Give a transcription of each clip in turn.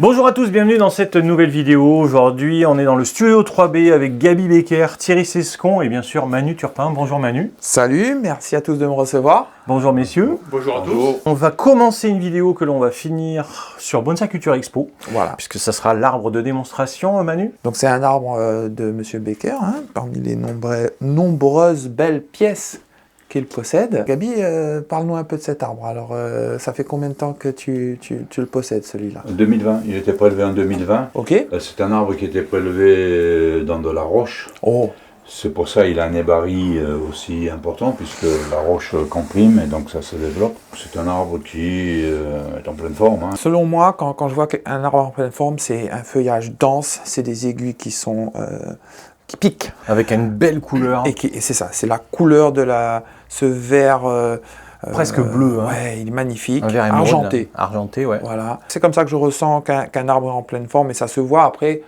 Bonjour à tous, bienvenue dans cette nouvelle vidéo. Aujourd'hui, on est dans le studio 3B avec Gaby Becker, Thierry Sescon et bien sûr Manu Turpin. Bonjour Manu. Salut, merci à tous de me recevoir. Bonjour messieurs. Bonjour à tous. On va commencer une vidéo que l'on va finir sur Bonsai Culture Expo. Voilà. Puisque ça sera l'arbre de démonstration, Manu. Donc c'est un arbre de Monsieur Becker, parmi les nombreuses belles pièces qu'il possède. Gaby, parle-nous un peu de cet arbre. Alors, ça fait combien de temps que tu le possèdes, celui-là? 2020, il était prélevé en 2020. Ok. C'est un arbre qui était prélevé dans de la roche. Oh. C'est pour ça qu'il a un nébari aussi important, puisque la roche comprime et donc ça se développe. C'est un arbre qui est en pleine forme. Selon moi, quand je vois un arbre en pleine forme, c'est un feuillage dense, c'est des aiguilles qui sont... qui piquent. Avec une belle couleur. Et c'est ça, c'est la couleur de ce vert... presque bleu. Ouais, il est magnifique. Un vert émeraude, argenté. Argenté, ouais. Voilà. C'est comme ça que je ressens qu'un arbre est en pleine forme et ça se voit après.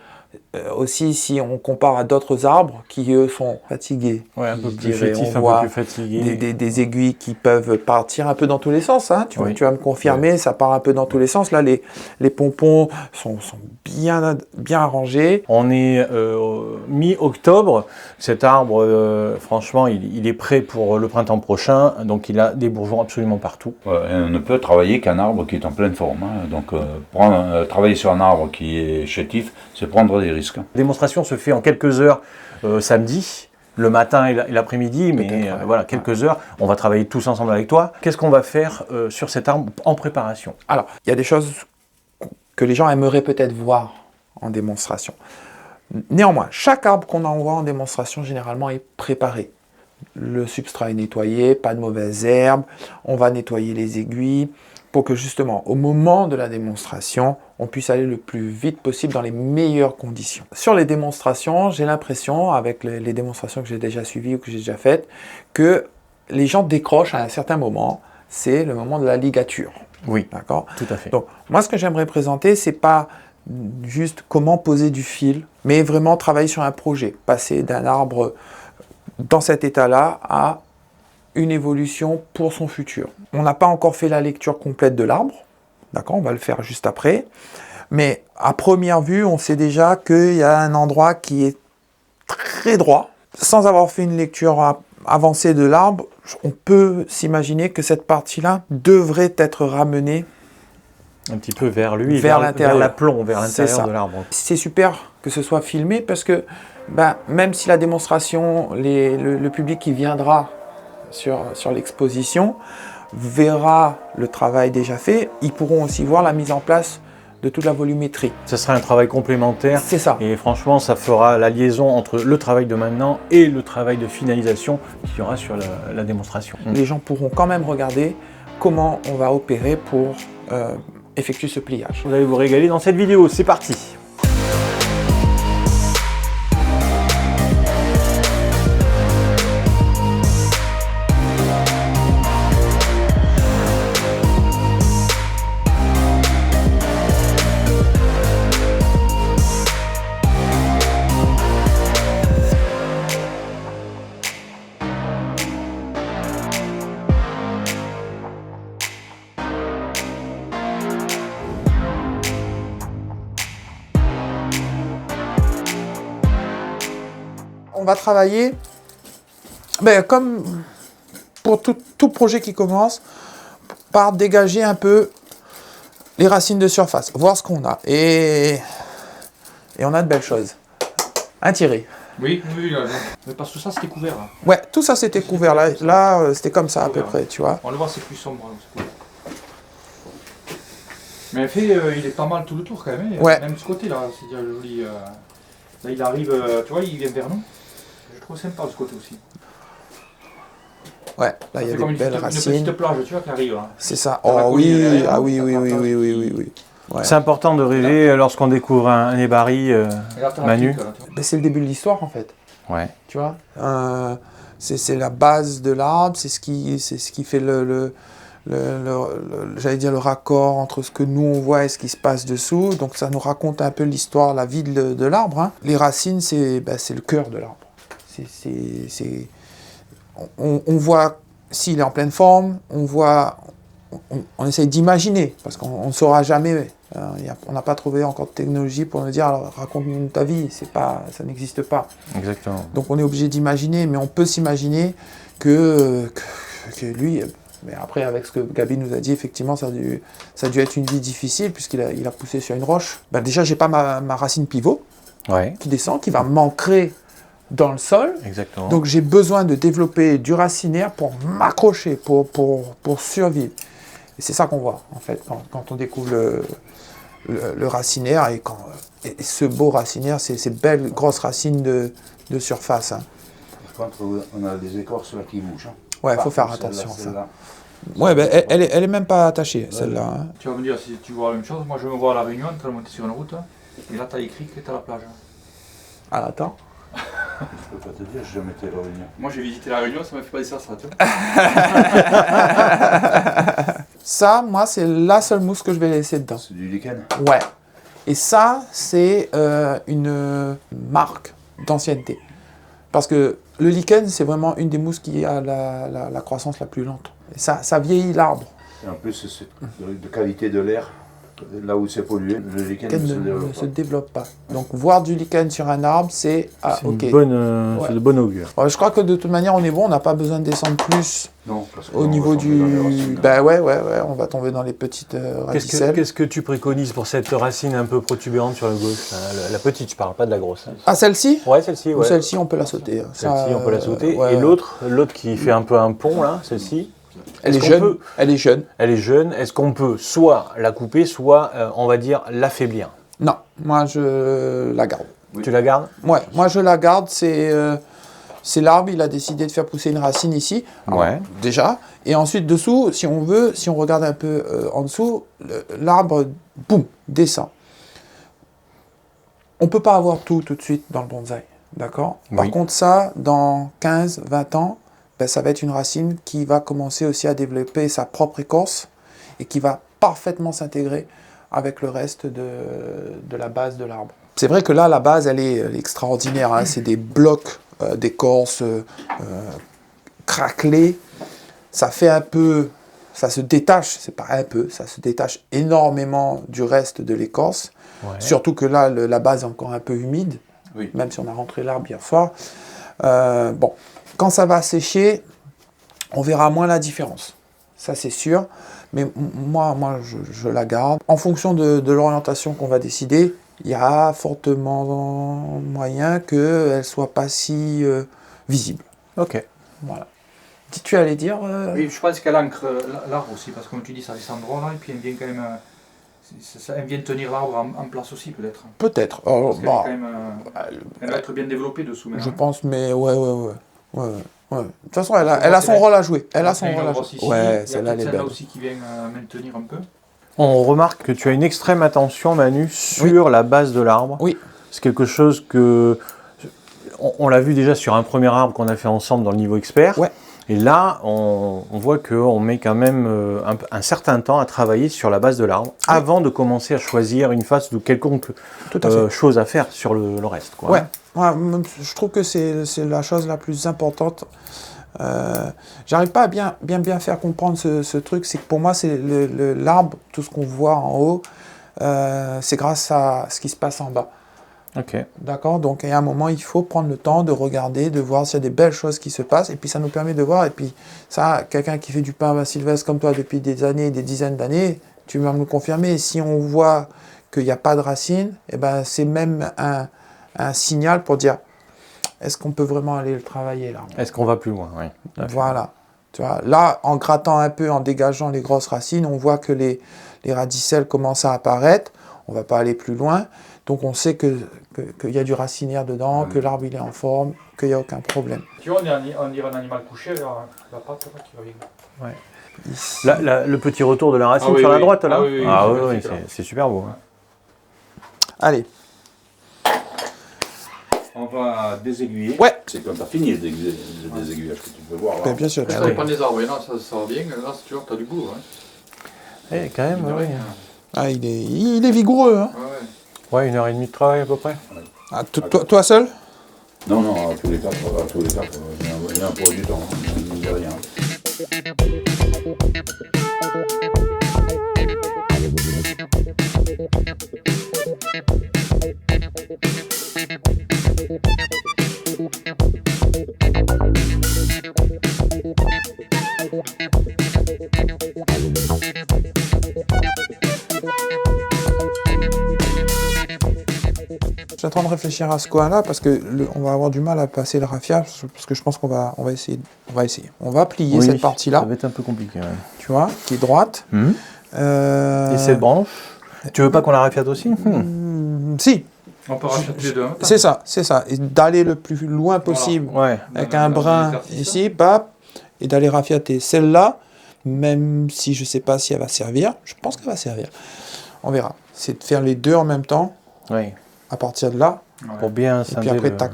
Aussi, si on compare à d'autres arbres qui, eux, sont fatigués. Ouais, un peu plus dirais, chétif, on un voit peu plus fatigué. des aiguilles qui peuvent partir un peu dans tous les sens. Tu vas me confirmer, Ouais. ça part un peu dans tous les sens. Là, les pompons sont bien arrangés. On est mi-octobre. Cet arbre, franchement, il est prêt pour le printemps prochain. Donc, il a des bourgeons absolument partout. Ouais, et on ne peut travailler qu'un arbre qui est en pleine forme. Donc, travailler sur un arbre qui est chétif, c'est prendre des risques. La démonstration se fait en quelques heures samedi, le matin et l'après-midi, mais voilà, quelques heures. On va travailler tous ensemble avec toi. Qu'est-ce qu'on va faire sur cet arbre en préparation? Alors, il y a des choses que les gens aimeraient peut-être voir en démonstration. Néanmoins, chaque arbre qu'on envoie en démonstration, généralement, est préparé. Le substrat est nettoyé, pas de mauvaises herbes, on va nettoyer les aiguilles pour que justement, au moment de la démonstration, on puisse aller le plus vite possible dans les meilleures conditions. Sur les démonstrations, j'ai l'impression, avec les démonstrations que j'ai déjà suivies ou que j'ai déjà faites, que les gens décrochent à un certain moment, c'est le moment de la ligature. Oui, d'accord, tout à fait. Donc, moi, ce que j'aimerais présenter, c'est pas juste comment poser du fil, mais vraiment travailler sur un projet, passer d'un arbre dans cet état-là à une évolution pour son futur. On n'a pas encore fait la lecture complète de l'arbre, d'accord, on va le faire juste après, mais à première vue, on sait déjà qu'il y a un endroit qui est très droit. Sans avoir fait une lecture avancée de l'arbre, on peut s'imaginer que cette partie-là devrait être ramenée un petit peu vers lui, vers l'intérieur, l'aplomb, vers l'intérieur de l'arbre. C'est super que ce soit filmé parce que même si la démonstration, le public qui viendra sur l'exposition verra le travail déjà fait, ils pourront aussi voir la mise en place de toute la volumétrie. Ce sera un travail complémentaire. C'est ça. Et franchement, ça fera la liaison entre le travail de maintenant et le travail de finalisation qu'il y aura sur la démonstration. Les gens pourront quand même regarder comment on va opérer pour effectuer ce pliage. Vous allez vous régaler dans cette vidéo, c'est parti! On va travailler, comme pour tout projet qui commence, par dégager un peu les racines de surface, voir ce qu'on a. Et on a de belles choses. Thierry? Oui, là, mais parce que ça c'était couvert. Là. Ouais, tout ça c'était couvert. Là c'était comme ça à peu près, tu vois. On le voit, c'est plus sombre. Mais en fait, il est pas mal tout le tour quand même. Ouais. Même de ce côté là, c'est déjà joli. Là il arrive, tu vois, il vient vers nous. Je trouve sympa de ce côté aussi. Ouais, là il y a des belles racines. Une petite plage, tu vois, qui arrive. C'est ça. Oh oui, ah oui. Ouais. C'est important de rêver lorsqu'on découvre un nébari, Manu. C'est le début de l'histoire en fait. Ouais. Tu vois, c'est la base de l'arbre, c'est ce qui fait j'allais dire le raccord entre ce que nous on voit et ce qui se passe dessous. Donc ça nous raconte un peu l'histoire, la vie de l'arbre. Les racines, c'est le cœur de l'arbre. On voit s'il est en pleine forme, on voit on essaye d'imaginer, parce qu'on ne saura jamais. On n'a pas trouvé encore de technologie pour nous dire, alors raconte-nous ta vie, ça n'existe pas. Exactement. Donc on est obligé d'imaginer, mais on peut s'imaginer que lui, mais après avec ce que Gabi nous a dit, effectivement ça a dû être une vie difficile puisqu'il a poussé sur une roche. Ben déjà j'ai pas ma racine pivot qui descend, qui va m'ancrer dans le sol. Exactement. Donc j'ai besoin de développer du racinaire pour m'accrocher, pour survivre. Et c'est ça qu'on voit en fait quand on découvre le racinaire et ce beau racinaire, ces belles grosses racines de surface. Hein. Par contre, on a des écorces là qui bougent. Hein. Ouais, il faut faire attention à ça. Ouais, ben, elle est même pas attachée, celle-là. Hein. Tu vas me dire si tu vois la même chose. Moi, je me vois à La Réunion, quand on monte sur une route, et là, tu as les criques et tu as la plage. Ah, attends. Je peux pas te dire, j'ai jamais été à La Réunion. Moi, j'ai visité La Réunion, ça m'a fait pas ça, tu vois. Ça, moi, c'est la seule mousse que je vais laisser dedans. C'est du lichen. Ouais. Et ça, c'est une marque d'ancienneté. Parce que le lichen, c'est vraiment une des mousses qui a la croissance la plus lente. Et ça vieillit l'arbre. Et en plus, c'est de qualité de l'air. Là où c'est pollué, le lichen Ne se développe pas. Donc voir du lichen sur un arbre, c'est ok. C'est de bon augure. Ouais, je crois que de toute manière, on est bon, on n'a pas besoin de descendre plus non, parce au niveau du... Ben ouais, on va tomber dans les petites radicelles. Qu'est-ce que tu préconises pour cette racine un peu protubérante sur la gauche là, la petite, je parle pas de la grosse. Hein. Ah, celle-ci? Ouais, celle-ci, ouais. Celle-ci, on peut la sauter. Celle-ci, on peut la sauter. Ouais. Et l'autre qui fait un peu un pont, là, celle-ci. Elle est jeune. Elle est jeune. Elle est jeune. Est-ce qu'on peut soit la couper, soit, on va dire, l'affaiblir? Non, moi je la garde. Oui. Tu la gardes? Ouais, moi je la garde. C'est l'arbre, il a décidé de faire pousser une racine ici. Ouais. Déjà. Et ensuite dessous, si on regarde un peu en dessous, l'arbre, boum, descend. On ne peut pas avoir tout de suite dans le bonsaï. D'accord? Par Oui. contre, ça, dans 15, 20 ans, ben, ça va être une racine qui va commencer aussi à développer sa propre écorce et qui va parfaitement s'intégrer avec le reste de la base de l'arbre. C'est vrai que là, la base, elle est extraordinaire. Hein. C'est des blocs d'écorce craquelés. Ça fait un peu... Ça se détache, c'est pas un peu, ça se détache énormément du reste de l'écorce. Ouais. Surtout que là, la base est encore un peu humide, Oui. même si on a rentré l'arbre hier soir. Bon, quand ça va sécher, on verra moins la différence. Ça, c'est sûr. Mais moi je la garde. En fonction de l'orientation qu'on va décider, il y a fortement moyen qu'elle ne soit pas si visible. Ok. Voilà. Tu allais dire Oui, je pense qu'elle ancre l'arbre aussi, parce que comme tu dis, ça descend droit là, et puis elle vient quand même. Elle vient tenir l'arbre en place aussi, peut-être. Peut-être. Parce qu'elle est quand même, elle va être bien développée dessous maintenant. Je pense, mais ouais. De toute façon, elle a son rôle à jouer. Elle a son rôle à jouer. Ouais, celle-là, elle est belle. Celle-là aussi qui vient maintenir un peu. On remarque que tu as une extrême attention, Manu, sur la base de l'arbre. Oui. C'est quelque chose que... On l'a vu déjà sur un premier arbre qu'on a fait ensemble dans le niveau expert. Ouais. Et là, on voit qu'on met quand même un certain temps à travailler sur la base de l'arbre avant de commencer à choisir une face ou quelconque chose à faire sur le reste. Quoi. Ouais. Ouais, je trouve que c'est la chose la plus importante. J'arrive pas à bien faire comprendre ce truc. C'est que pour moi, c'est l'arbre, tout ce qu'on voit en haut, c'est grâce à ce qui se passe en bas. Ok. D'accord? Donc, il y a un moment, il faut prendre le temps de regarder, de voir s'il y a des belles choses qui se passent. Et puis, ça nous permet de voir. Et puis, ça, quelqu'un qui fait du pain à Sylvestre comme toi depuis des années, des dizaines d'années, tu vas me le confirmer. Et si on voit qu'il n'y a pas de racines, eh ben, c'est même un signal pour dire, est-ce qu'on peut vraiment aller le travailler là? Est-ce qu'on va plus loin? Oui. Voilà. Tu vois, là, en grattant un peu, en dégageant les grosses racines, on voit que les radicelles commencent à apparaître. On ne va pas aller plus loin. Donc on sait qu'il y a du racinaire dedans, que l'arbre il est en forme, qu'il n'y a aucun problème. Tu vois, on dirait un animal couché, la patte là, qui va venir. Ouais. Le petit retour de la racine sur la droite, là. Oui, c'est super beau. Hein. Allez. On va désaiguiller. Ouais. C'est quand tu as fini le désaiguillage que tu peux voir. Ben, bien sûr. Ça dépend des arbres, non, ça va bien, là, tu vois, tu as du bout. Hein. Eh, quand même, oui. Ah, il est vigoureux. Hein. Ouais, 1h30 de travail à peu près. Ah, toi seul? Non, à tous les cas, il y en a pour du temps, il n'y a rien. Je suis en train de réfléchir à ce coin-là parce que on va avoir du mal à passer le raffia parce que je pense qu'on va essayer. On va plier cette partie-là. Ça va être un peu compliqué. Ouais. Tu vois, qui est droite. Et cette branche, tu veux pas qu'on la raffiate aussi? Si. On peut racheter les deux. Hein. C'est ça. Et d'aller le plus loin possible avec un brin ici, bap, et d'aller raffiater celle-là, même si je ne sais pas si elle va servir. Je pense qu'elle va servir. On verra. C'est de faire les deux en même temps. Oui. À partir de là. Pour bien et puis après, tac.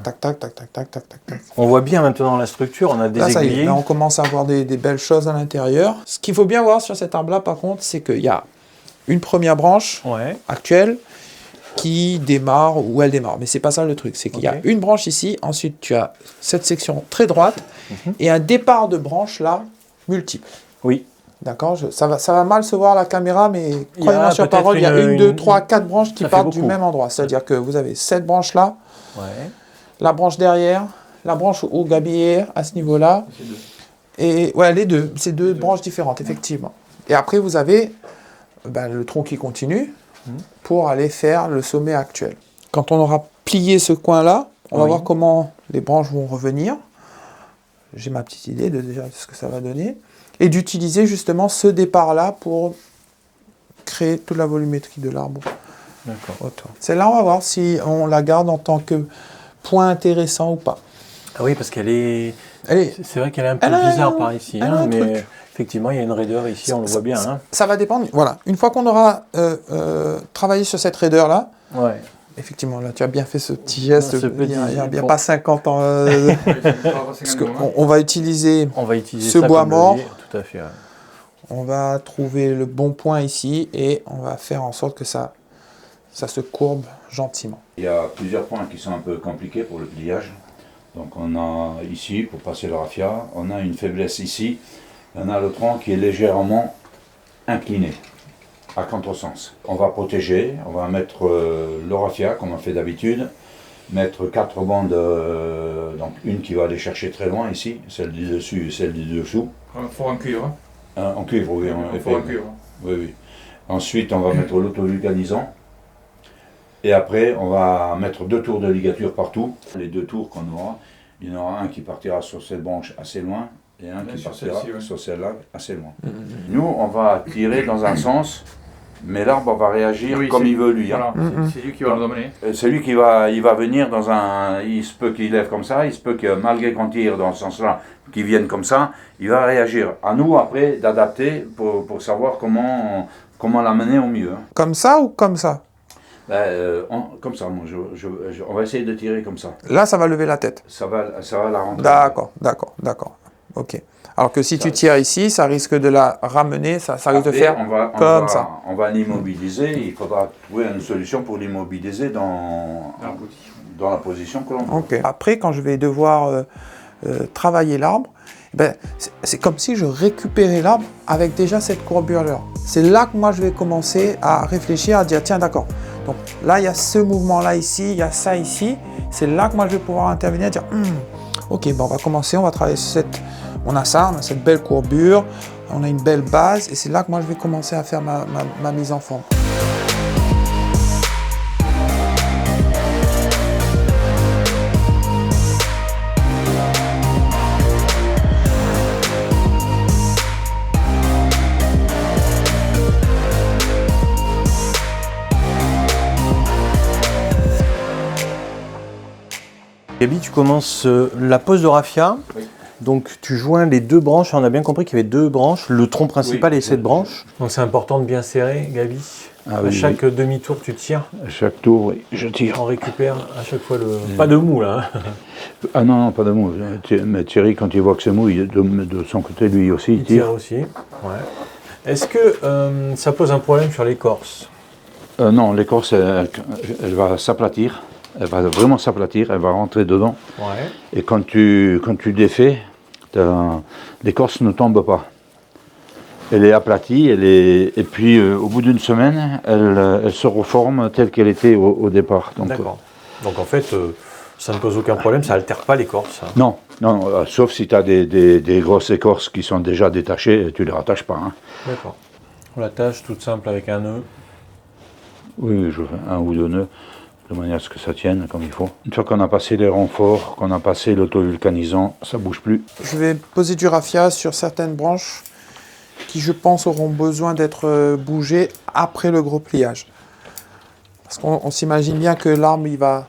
On voit bien maintenant la structure, on a des aiguillés. Ça y est, là on commence à avoir des belles choses à l'intérieur. Ce qu'il faut bien voir sur cet arbre-là, par contre, c'est qu'il y a une première branche actuelle qui démarre, où elle démarre. Mais c'est pas ça le truc, c'est qu'il y a une branche ici, ensuite tu as cette section très droite, et un départ de branche là, multiple. Oui. D'accord, ça va mal se voir à la caméra, mais croyez-moi sur parole, il y a 1, 2, 3, 4 branches qui partent du même endroit. C'est-à-dire que vous avez cette branche-là, la branche derrière, la branche au gabier à ce niveau-là, et les deux, c'est deux branches différentes, effectivement. Et après, vous avez le tronc qui continue pour aller faire le sommet actuel. Quand on aura plié ce coin-là, on va voir comment les branches vont revenir. J'ai ma petite idée déjà de ce que ça va donner. Et d'utiliser justement ce départ-là pour créer toute la volumétrie de l'arbre. D'accord. Celle-là, on va voir si on la garde en tant que point intéressant ou pas. Ah oui, parce qu'elle est... C'est vrai qu'elle est un peu bizarre par ici, mais effectivement, il y a une raideur ici, on le voit bien. Ça va dépendre. Voilà. Une fois qu'on aura travaillé sur cette raideur-là, effectivement, là, tu as bien fait ce petit geste. Il n'y a bien pas 50 ans. Parce qu'on va utiliser ce bois mort. Tout à fait. On va trouver le bon point ici et on va faire en sorte que ça se courbe gentiment. Il y a plusieurs points qui sont un peu compliqués pour le pliage. Donc on a ici, pour passer le raffia, on a une faiblesse ici. On a le tronc qui est légèrement incliné, à contresens. On va protéger, on va mettre le raffia comme on fait d'habitude, mettre 4 bandes, donc une qui va aller chercher très loin ici, celle du dessus et celle du dessous. Faut en cuivre. En cuivre, oui. Faut en cuivre. Oui. Ensuite, on va mettre l'autovulcanisant. Et après, on va mettre 2 tours de ligature partout. Les 2 tours qu'on aura, il y en aura un qui partira sur cette branche assez loin et un qui partira sur celle-là assez loin. Nous, on va tirer dans un sens, mais l'arbre va réagir comme il veut lui. Voilà, c'est lui qui va le dominer. C'est lui qui va venir dans un... Il se peut qu'il lève comme ça, il se peut que malgré qu'on tire dans ce sens-là, qu'il vienne comme ça, il va réagir. À nous, après, d'adapter pour savoir comment l'amener au mieux. Comme ça ou comme ça? Comme ça, moi, on va essayer de tirer comme ça. Là, ça va lever la tête. Ça va la rentrer. D'accord. Ok. Alors que si tu tires ici, ça risque de la ramener, ça risque de faire comme ça. On va l'immobiliser, il faudra trouver une solution pour l'immobiliser dans la position que l'on veut. Ok. Après, quand je vais devoir travailler l'arbre, c'est comme si je récupérais l'arbre avec déjà cette courbure-là. C'est là que moi je vais commencer à réfléchir, à dire tiens d'accord, donc là il y a ce mouvement-là ici, il y a ça ici, c'est là que moi je vais pouvoir intervenir et dire ok, on va commencer, on va travailler sur cette... On a cette belle courbure, on a une belle base et c'est là que moi je vais commencer à faire ma mise en forme. Gabi, tu commences la pose de raffia. Oui. Donc tu joins les 2 branches. On a bien compris qu'il y avait 2 branches, le tronc principal et cette branche. Donc c'est important de bien serrer, Gabi. À chaque demi-tour, tu tires. À chaque tour, oui, je tire. On récupère à chaque fois le... Pas de mou là. Ah non, pas de mou. Mais Thierry, quand il voit que c'est mou, de son côté, lui aussi, il tire. Aussi. Ouais. Est-ce que ça pose un problème sur l'écorce? Non, l'écorce, elle va s'aplatir. Elle va vraiment s'aplatir, elle va rentrer dedans. Ouais. Et quand tu défais, l'écorce ne tombe pas. Elle est aplatie, et puis au bout d'une semaine, elle se reforme telle qu'elle était au départ. D'accord. Donc en fait, ça ne pose aucun problème, ça altère pas l'écorce. Non, sauf si tu as des grosses écorces qui sont déjà détachées, tu ne les rattaches pas. Hein. D'accord. On l'attache toute simple avec un nœud. Oui, je fais 1 ou 2 nœuds, de manière à ce que ça tienne comme il faut. Une fois qu'on a passé les renforts, qu'on a passé l'autovulcanisant, ça ne bouge plus. Je vais poser du raffia sur certaines branches qui, je pense, auront besoin d'être bougées après le gros pliage. Parce qu'on s'imagine bien que l'arbre, il va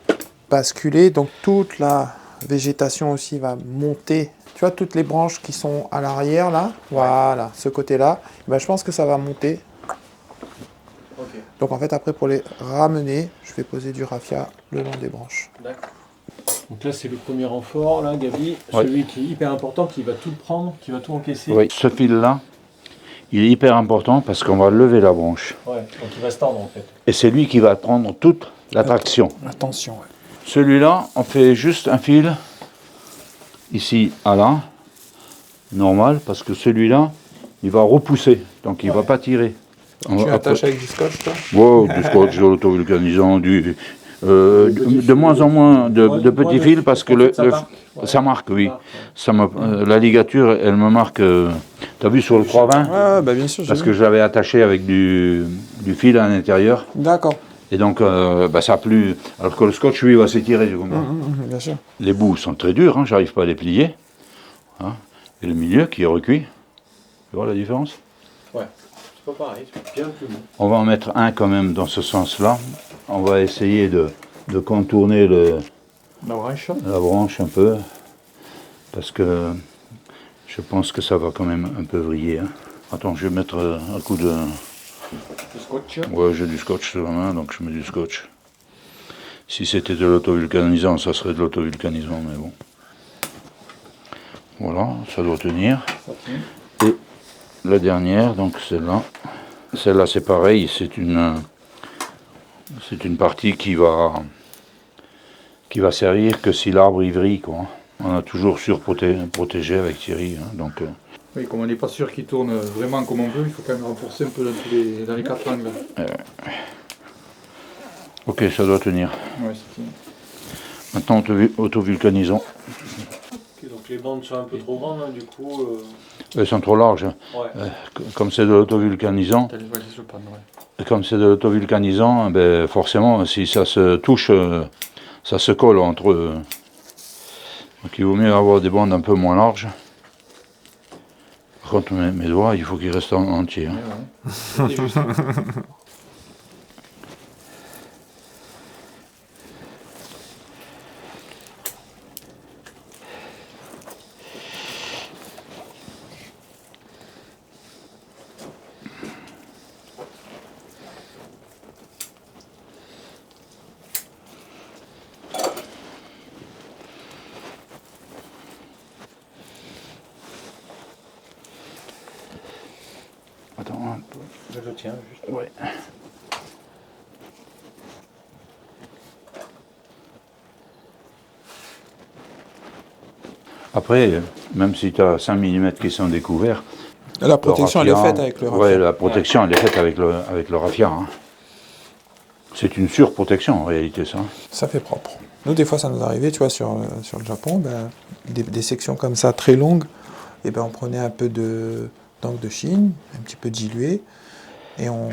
basculer, donc toute la végétation aussi va monter. Tu vois, toutes les branches qui sont à l'arrière, là, voilà, ce côté-là, ben, je pense que ça va monter. Ok. Donc en fait, après, pour les ramener, je vais poser du raffia le long des branches. D'accord. Donc là, c'est le premier renfort, là, Gabi, Ouais. celui qui est hyper important, qui va tout prendre, qui va tout encaisser. Oui. Ce fil-là, il est hyper important parce qu'on va lever la branche. Ouais, donc il va se tendre en fait. Et c'est lui qui va prendre toute la traction. Attention, ouais. Celui-là, on fait juste un fil ici à là, normal, parce que celui-là, il va repousser, donc il ne va pas tirer. Tu attaches avec du scotch, toi? Wow, du scotch, de l'autovulcanisant, de moins en moins de petits fils parce que ça marque, oui. La ligature, elle me marque. Tu as vu sur le 320? Ouais, bah bien sûr. Parce que je l'avais attaché avec du fil à l'intérieur. D'accord. Et donc, ça a plus. Alors que le scotch, lui, va s'étirer, tu comprends? Bien sûr. Les bouts sont très durs, hein, j'arrive pas à les plier. Hein. Et le milieu qui est recuit. Tu vois la différence? Ouais, c'est pas pareil, c'est bien plus bon. On va en mettre un quand même dans ce sens-là. On va essayer de contourner la branche un peu. Parce que je pense que ça va quand même un peu vriller. Hein. Attends, je vais mettre un coup de... Le scotch. Ouais, j'ai du scotch sur la main, donc je mets du scotch. Si c'était de l'autovulcanisant, ça serait de l'autovulcanisant, mais bon. Voilà, ça doit tenir. Et la dernière, donc celle-là. Celle-là, c'est pareil, c'est une partie qui va servir que si l'arbre y vrille, quoi. On a toujours surprotégé avec Thierry, hein, donc... Oui, comme on n'est pas sûr qu'il tourne vraiment comme on veut, il faut quand même renforcer un peu dans les 4 angles. Ok, ça doit tenir. Ouais, c'est bien. Maintenant, autovulcanisons. Ok, donc les bandes sont un peu trop grandes, hein, du coup... Elles sont trop larges. Ouais. Comme c'est de l'autovulcanisant, ben, forcément, si ça se touche, ça se colle entre eux. Donc il vaut mieux avoir des bandes un peu moins larges. Par contre, mes doigts, il faut qu'ils restent entiers. Hein. Ouais. Attends un peu. Je le tiens juste. Ouais. Après, même si tu as 5 mm qui sont découverts, La protection, elle est faite avec le raffia. Oui, la protection, elle est faite avec le raffia. Hein. C'est une surprotection en réalité, ça. Ça fait propre. Nous, des fois, ça nous arrivait, tu vois, sur le Japon, ben, des sections comme ça, très longues, et ben, on prenait un peu d'encre de Chine, un petit peu dilué, et on...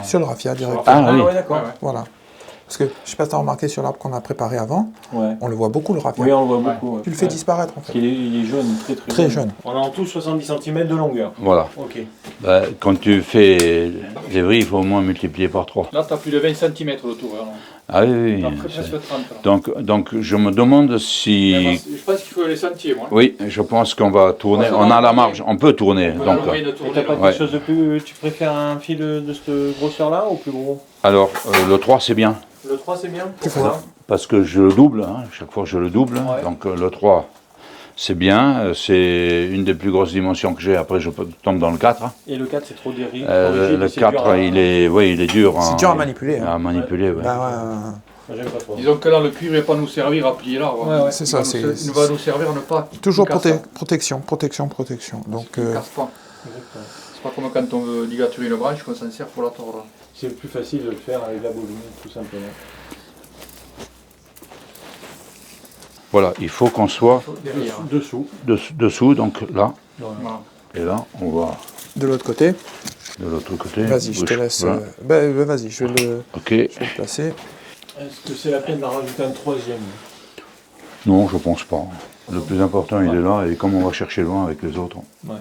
Sur le raffia, directement. Ah oui. Ouais, d'accord. Voilà. Parce que, je ne sais pas si tu as remarqué sur l'arbre qu'on a préparé avant, Ouais. on le voit beaucoup, le raffia. Oui, on le voit beaucoup. Ouais. Tu le fais Ouais. disparaître, en fait. Il est jaune, très Très jaune. On a en tout 70 cm de longueur. Voilà. Ok. Bah, quand tu fais des vrilles, il faut au moins multiplier par 3. Là, tu as plus de 20 cm autour. Ah oui, oui. Tu as presque 30. Là. Donc je me demande si... Je pense qu'il faut les sentiers, moi. Oui, je pense qu'on va tourner. On a la marge, on peut tourner. On peut Donc, l'envoyer de Et tourner, t'as pas là. Ouais. quelque chose de plus... Tu préfères un fil de cette grosseur-là ou plus gros? alors, le 3, c'est bien. Le 3 c'est bien? C'est Pourquoi? Parce que je le double, hein, chaque fois je le double. Ouais. Donc le 3, c'est bien. C'est une des plus grosses dimensions que j'ai. Après, je tombe dans le 4. Et le 4 c'est trop rigide. Le 4, il est dur. C'est dur à manipuler. Hein. À manipuler, ouais. Ben, ouais, Moi, j'aime pas trop. Disons que là, le cuir ne va pas nous servir à plier l'arbre. Ouais, ouais. C'est ça, Il va nous servir à ne pas... toujours il casse pas. protection. Donc, Il casse pas. Exactement. C'est pas comme quand on veut ligaturer une branche qu'on s'en sert pour la tordre. C'est plus facile de le faire avec la bobine, tout simplement. Voilà, il faut qu'on soit Derrière. Dessous. donc là. Voilà. Et là, on va De l'autre côté. de l'autre côté. Vas-y, je te Gauche, laisse. voilà. Vas-y, je vais le Ok. placer. Est-ce que c'est la peine d'en rajouter un troisième? Non, je pense pas. Le plus important, il est là, et comme on va chercher loin avec les autres, Ouais.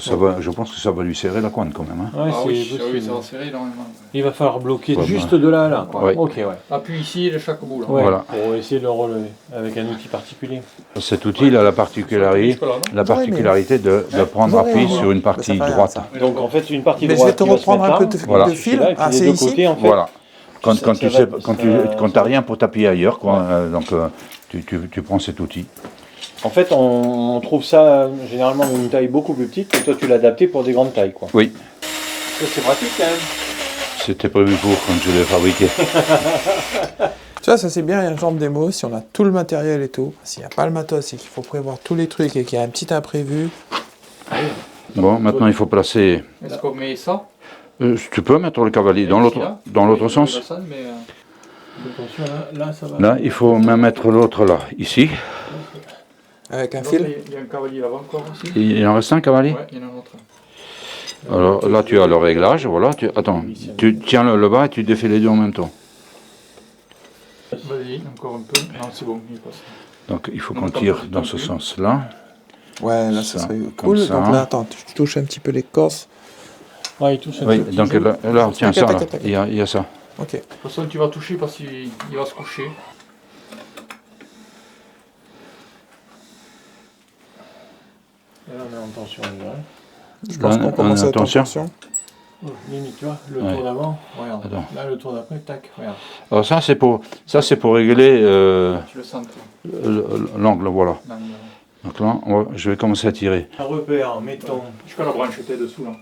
ça va, je pense que ça va lui serrer la coine quand même. Hein. Ouais, Ah c'est oui, possible. ça va serrer énormément. Il va falloir bloquer Ouais, juste de là à là. Quoi. Ouais. Ok, ouais. Appuie ici et de chaque bout là. Ouais, Voilà. pour essayer de le relever avec un outil particulier. Cet outil il a la particularité, Jusque-là, non de prendre J'aurais appui aimé. sur une Ça partie fait rien, droite. ça. Donc en fait, une partie Mais je droite vais te qui va se reprendre mettre un peu là, Voilà. de fil. celui-là, et puis Ah, les c'est deux ici. côtés, en fait. Voilà. Quand Ça tu va- sais, ça- quand t'as rien pour t'appuyer ailleurs, quoi, tu prends cet outil. En fait, on trouve ça généralement d'une taille beaucoup plus petite, et toi tu l'as adapté pour des grandes tailles. Quoi. Oui, Ça, c'est pratique quand même. c'était prévu pour quand je l'ai fabriqué. Tu vois, ça c'est bien, il y a une jambe démo, si on a tout le matériel et tout. S'il n'y a pas le matos et qu'il faut prévoir tous les trucs et qu'il y a un petit imprévu, Bon, maintenant il faut placer. Est-ce qu'on met ça Tu peux mettre le cavalier dans ici, l'autre là sens. Mais, Attention, là, ça va. Là, il faut même mettre l'autre là, ici. avec un donc, fil. il y a un cavalier là-bas encore aussi. Il en reste un cavalier. Ouais, il y en a un autre. Alors là, tu as le réglage. Voilà. Attends, tu tiens le bas et tu défais les deux en même temps. Vas-y, encore un peu. Non, c'est bon, il passe. Donc il faut Non, qu'on attends, tire attends, dans ce attends. sens-là. Ouais, là ça Ça, serait comme cool. ça. Donc là, attends, tu touches un petit peu l'écorce. Ouais, il touche un Oui, petit donc peu. là, tiens ça, là. Tac, tac, tac. Il y a ça. Ok. De toute façon, tu vas toucher parce qu'il va se coucher. Et là, on est en tension déjà. Je pense Là, qu'on commence on est à être en attention. tension. Oh, limite, tu vois, le Ouais. tour d'avant, regarde. Attends. Là, le tour d'après, tac, regarde. Alors ça, c'est pour régler Tu le sens, toi. l'angle, voilà. Dans le- Donc là, je vais commencer à tirer. Un repère, mettons, Jusqu'à la branche était dessous là.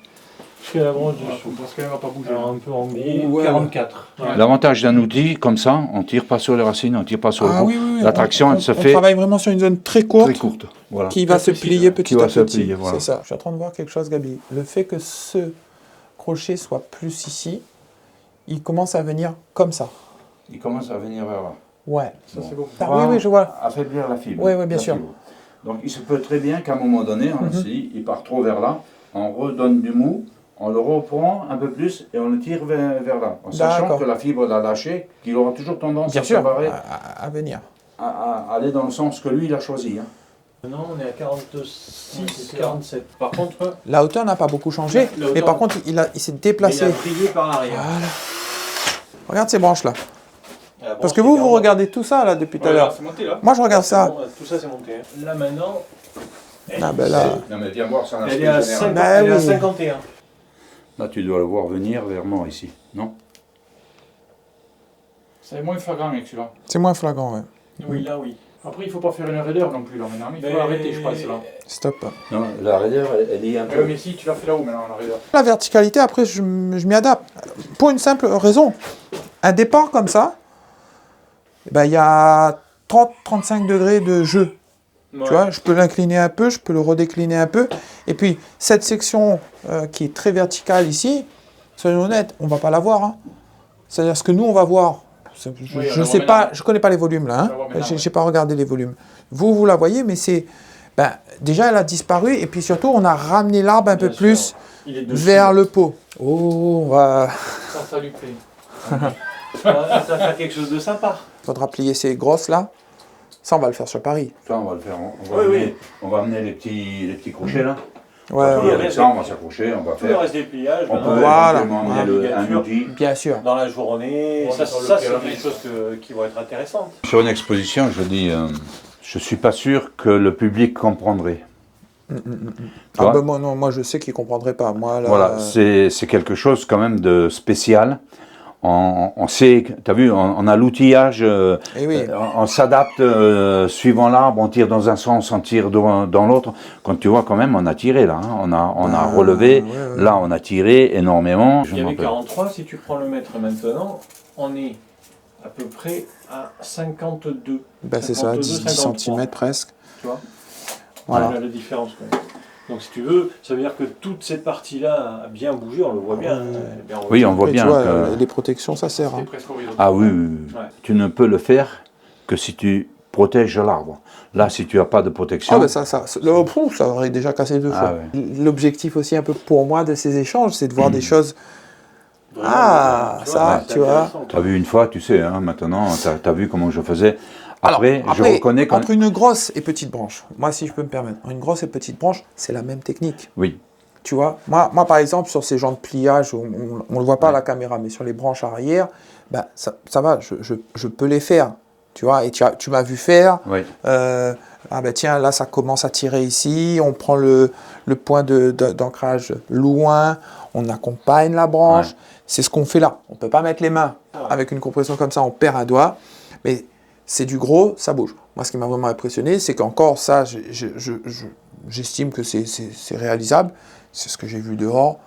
jusqu'à la branche Voilà, dessous. parce qu'elle va pas bouger. Alors un peu en biais, Ouais, 44. Ouais. L'avantage d'un outil comme ça, on tire pas sur les racines, on tire pas sur le Ah fond. oui, oui, oui. La traction, elle se On fait travaille vraiment sur une zone très courte. très courte. Voilà. Qui va se Précise, plier ouais. petit Qui va à se petit. plier, voilà. C'est ça. Je suis en train de voir quelque chose, Gabi. Le fait que ce crochet soit plus ici, il commence à venir comme ça. Il commence à venir vers là. Ouais. Ça, c'est bon. Ah, oui, oui, je vois. Affaiblir la fibre. Oui, oui, bien La sûr. fibre. Donc il se peut très bien qu'à un moment donné, si il part trop vers là, on redonne du mou, on le reprend un peu plus et on le tire vers là. En sachant D'accord. que la fibre l'a lâché, qu'il aura toujours tendance Bien à se sûr. barrer, À venir. à aller dans le sens que lui il a choisi. Hein. Maintenant, on est à 46, 47. Par contre, La hauteur n'a pas beaucoup changé, La hauteur- mais par contre, il s'est déplacé. il a brillé par l'arrière. Voilà. Regarde ces branches là. La branche Parce que qui vous, était en vous bas. regardez tout ça là depuis tout à l'heure. C'est monté là. Moi, je regarde ça. Bon, tout ça, c'est monté. hein. Là, maintenant, Ah ben là. Non mais viens voir ça. elle est à, 50, Bah elle est à oui. 51. Là tu dois le voir venir vers moi ici, non? C'est moins flagrant avec celui-là. C'est moins flagrant, ouais. Oui, là, oui. Après, il faut pas faire une raideur non plus là maintenant. Il faut arrêter, je pense là. Stop. Non, la raideur elle est un peu. Mais si, tu l'as fait là-haut maintenant, la raideur. La verticalité, après, je m'y adapte. Pour une simple raison. Un départ comme ça, eh ben, il y a 30-35 degrés de jeu. Ouais. Tu vois, je peux l'incliner un peu, je peux le redécliner un peu. Et puis, cette section qui est très verticale ici, soyons honnêtes, on ne va pas la voir. Hein. C'est-à-dire ce que nous, on va voir. Je Oui, on ne la sais voit pas, maintenant. je connais pas les volumes là. On la Hein. voit maintenant, J'ai ouais. pas regardé les volumes. Vous la voyez, mais c'est... Ben, déjà, elle a disparu. Et puis surtout, on a ramené l'arbre un peu Bien sûr. plus Il est dessus. vers le pot. Oh, on va... Ça lui plaît. Ça va faire quelque chose de sympa. Faudra plier ces grosses là. Ça, on va le faire sur Paris. Ça on va le faire. Oui, On va amener les petits crochets là. Ouais, Et ouais. avec ça on va s'accrocher, on va Tout le faire. reste des pliages, On maintenant, peut Voilà. éventuellement amener un Ligature. outil. Bien sûr. dans la journée. Ouais, Ça, sur le c'est périmètre. des choses qui vont être intéressantes. Sur une exposition, je dis, je suis pas sûr que le public comprendrait. Tu Ah vois ben moi, non, moi je sais qu'ils ne comprendraient pas. Moi, là, Voilà, c'est quelque chose quand même de spécial. On sait, tu as vu, on a l'outillage, Eh oui. on s'adapte suivant l'arbre, on tire dans un sens, on tire dans l'autre. Quand tu vois quand même, on a tiré là, hein, on a relevé, ouais, ouais. là on a tiré énormément. Je Il y avait m'en rappelle. 43, si tu prends le mètre maintenant, on est à peu près à 52. Ben, c'est ça, 10 52, cm presque. Tu vois Voilà. la différence. Quoi. Donc si tu veux, ça veut dire que toute cette partie-là a bien bougé, on le voit bien. Oui, on voit Après, bien tu vois, que... les protections, ça sert. C'est Hein. presque horizontal. Ah oui, oui, oui. Ouais. Tu ne peux le faire que si tu protèges l'arbre. Là, si tu n'as pas de protection... Ah ben ça aurait déjà cassé 2 fois. ouais. L'objectif aussi un peu pour moi de ces échanges, c'est de voir des choses. Vraiment, Ça, c'est tu vois. intéressant, Tu as vu une fois, tu sais, hein, maintenant, tu as vu comment je faisais. Alors, Après, je reconnais quand... entre une grosse et petite branche, moi si je peux me permettre, une grosse et petite branche, c'est la même technique. Oui, Tu vois, moi par exemple, sur ces genres de pliage, on ne le voit pas à la caméra, mais sur les branches arrière, ben, ça va, je peux les faire. Tu vois, et tu m'as vu faire. oui. Ah ben tiens, là ça commence à tirer ici, on prend le point d'ancrage loin, on accompagne la branche. Ouais. C'est ce qu'on fait là. On ne peut pas mettre les mains avec une compression comme ça, on perd un doigt. Mais c'est du gros, ça bouge. Moi, ce qui m'a vraiment impressionné, c'est qu'encore ça, j'estime que c'est réalisable. C'est ce que j'ai vu dehors.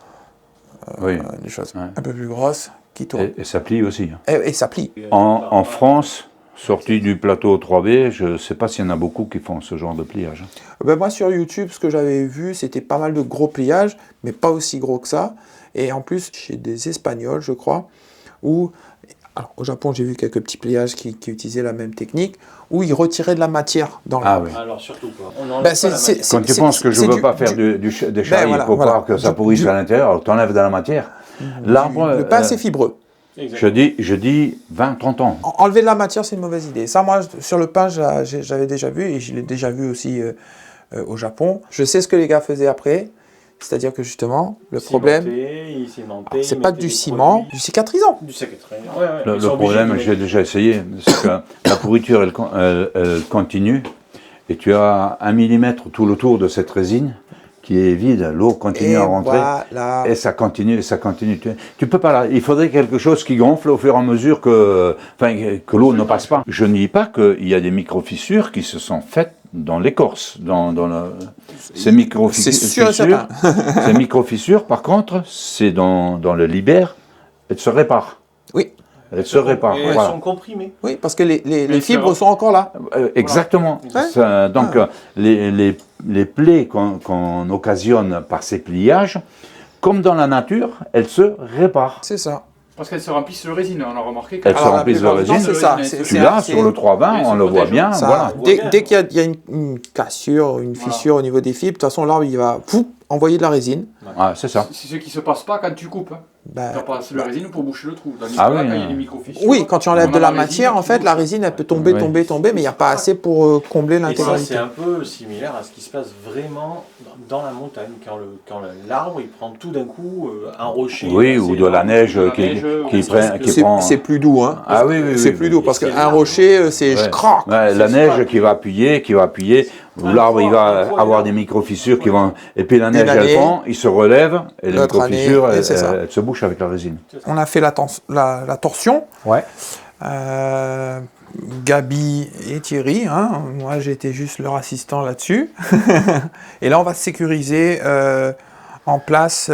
Oui. Des choses Ouais. un peu plus grosses qui tournent. Et ça plie aussi. Et ça plie. En France, sorti du plateau 3B, je ne sais pas s'il y en a beaucoup qui font ce genre de pliage. Ben moi, sur YouTube, ce que j'avais vu, c'était pas mal de gros pliages, mais pas aussi gros que ça. Et en plus, chez des Espagnols, je crois, où... Alors, au Japon, j'ai vu quelques petits pliages qui utilisaient la même technique, où ils retiraient de la matière dans Ah l'arbre. oui. Alors surtout pas. On enlève Ben, pas la matière. Quand tu penses que je ne veux pas faire des charries voilà, pour voilà. pas que ça pourrisse à l'intérieur, alors tu enlèves de la matière. L'arbre, Le pas assez fibreux. Exactement. je dis 20-30 ans. Enlever de la matière, c'est une mauvaise idée. Ça, moi, sur le pain, j'avais déjà vu, et je l'ai déjà vu aussi au Japon. Je sais ce que les gars faisaient après. C'est-à-dire que justement, le problème, c'est pas que du ciment, du cicatrisant. Du cicatrisant. Ouais, ouais. Le Ils sont problème, obligés j'ai déjà essayé, c'est que la pourriture, elle continue, et tu as 1 millimètre tout le tour de cette résine qui est vide, l'eau continue Et à rentrer, voilà. et ça continue, et ça continue. Tu peux pas là, il faudrait quelque chose qui gonfle au fur et à mesure que l'eau ne passe pas. Je ne dis pas qu'il y a des micro-fissures qui se sont faites dans l'écorce, ces C'est sûr et certain. ces micro-fissures, par contre, c'est dans le libère, elles se réparent. Oui. Elles se réparent. Et elles Voilà. sont comprimées. Oui, parce que les Mais fibres sont encore là. Exactement. Ouais. Ça, donc, les plaies qu'on occasionne par ces pliages, comme dans la nature, elles se réparent. C'est ça. Parce qu'elles se remplissent de résine, on a remarqué. Elles se Alors, la remplissent de plupart du temps, résine. c'est ça. Tu l'as sur le 320, et on se le voit protège. bien. Ça, Voilà. dès qu'il y a une cassure, une fissure au niveau des fibres, de toute façon, l'arbre, il va envoyer de la résine. Ah, c'est ça. C'est ce qui se passe pas quand tu coupes. Hein. Ben, Tu passes la résine pour boucher le trou. Tandis Ah que là, oui, quand il y a non. des micro-fissures. oui, quand tu enlèves on de a la résine matière, en qui fait, bouge. la résine, elle peut tomber, Oui. tomber, mais il n'y a pas assez pour combler Et ça, l'intégralité. c'est un peu similaire à ce qui se passe vraiment dans la montagne, quand l'arbre il prend tout d'un coup un rocher. Oui, assez ou de la énorme. neige de la qui neige, prend. C'est plus doux, hein. Ah oui, oui, C'est oui. plus doux, parce C'est qu'un énorme. rocher, c'est Ouais. crac. Ouais, la neige qui va appuyer, où l'arbre il va fois, avoir là. des micro-fissures qui vont. Et puis la neige année, elle prend, il se relève, et les l'autre année, micro-fissures, et c'est ça. elles se bouchent avec la résine. On a fait la torsion. Ouais. Gabi et Thierry, hein. Moi j'étais juste leur assistant là-dessus. Et là on va sécuriser en place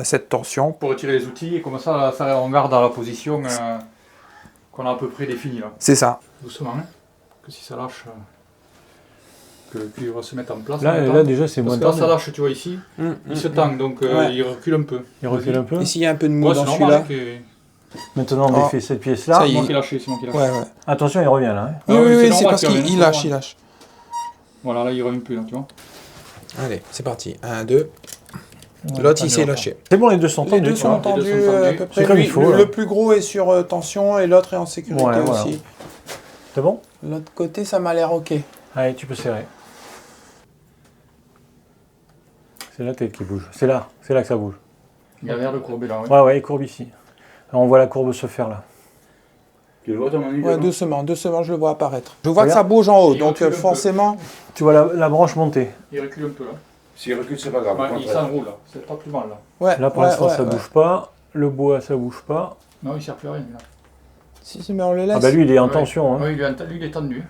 cette torsion. Pour retirer les outils, et comme ça on garde à la position qu'on a à peu près définie là. C'est ça. Doucement, hein. Que si ça lâche, que le cuir va se mettre en place. Là, en même temps. là déjà c'est Parce moins que là ça tendre. lâche, tu vois ici, il se tend, donc Ouais. il recule un peu. Il recule un peu. Et s'il y a un peu de mou Ouais, dans c'est celui-là. normal hein, Maintenant on Oh. défait cette pièce-là. Ça y c'est est. moi qui ai lâché, c'est moi qui ai lâché. Ouais, ouais. Attention, il revient là. Hein. Oui, Ah oui, oui, c'est c'est normal parce qu'il revienne, qu'il c'est lâche, normal. il lâche. Voilà, là il revient plus là, tu vois. Allez, c'est parti. 1, 2. L'autre il s'est lâché. C'est bon, les deux sont Les tendus. deux tu sont vois. Les deux tendus sont tendus. à peu près. C'est comme Lui, il faut, le là. plus gros est sur tension et l'autre est en sécurité Ouais, voilà. aussi. C'est bon. L'autre côté ça m'a l'air ok. Allez, tu peux serrer. C'est la tête qui bouge. C'est là que ça bouge. Il y a l'air de courber là, oui. Ouais, ouais, il courbe ici. Là, on voit la courbe se faire là. Tu le vois ton manu Ouais, doucement, je le vois apparaître. Je vois que Regarde. ça bouge en haut, Il donc recule un peu. forcément. Tu vois la branche monter. Il recule un peu là. S'il recule, c'est pas grave. Ouais, il s'enroule là, c'est pas plus mal là. Ouais, Là pour ouais, l'instant ouais, ça ouais. bouge pas. Le bois ça bouge pas. Non, il sert plus à rien là. Si, mais on le laisse. Ah bah lui il est en Ouais. tension. Hein. Oui, lui il est tendu.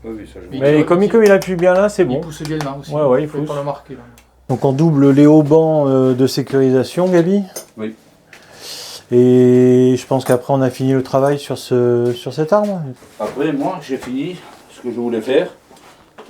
Oui, ça je Mais Mais comme il appuie bien là, c'est Il bon. pousse bien là aussi. Ouais, ouais, il faut pousse. pas le marquer là. Donc on double les haubans de sécurisation, Gabi. Oui. Et je pense qu'après on a fini le travail sur cet arbre. Après, moi, j'ai fini ce que je voulais faire.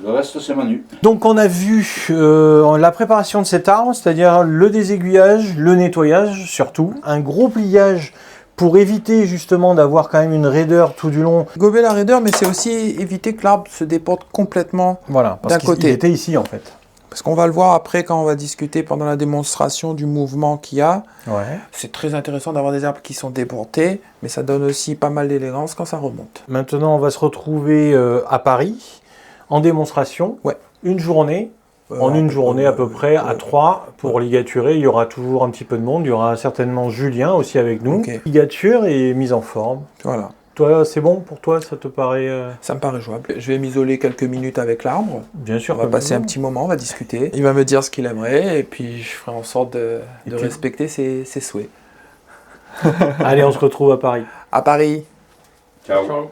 Le reste, c'est Manu. Donc on a vu la préparation de cet arbre, c'est-à-dire le désaiguillage, le nettoyage surtout, un gros pliage pour éviter justement d'avoir quand même une raideur tout du long. Gober la raideur, mais c'est aussi éviter que l'arbre se déporte complètement Voilà, parce d'un qu'il côté. était ici en fait. Parce qu'on va le voir après quand on va discuter pendant la démonstration du mouvement qu'il y a. Ouais. C'est très intéressant d'avoir des arbres qui sont déportés, mais ça donne aussi pas mal d'élégance quand ça remonte. Maintenant on va se retrouver à Paris en démonstration. Ouais. Une journée. En une journée à peu près, à 3 pour ligaturer. Il y aura toujours un petit peu de monde. Il y aura certainement Julien aussi avec nous. Ok. Ligature et mise en forme. Voilà, Toi, c'est bon pour toi? Ça te paraît ça me paraît jouable. Je vais m'isoler quelques minutes avec l'arbre. bien sûr? On va comme passer tout le un monde. petit moment, on va discuter. Il va me dire ce qu'il aimerait et puis je ferai en sorte de Et tu- respecter ses souhaits. Allez, on se retrouve à Paris. À Paris. Ciao. Ciao.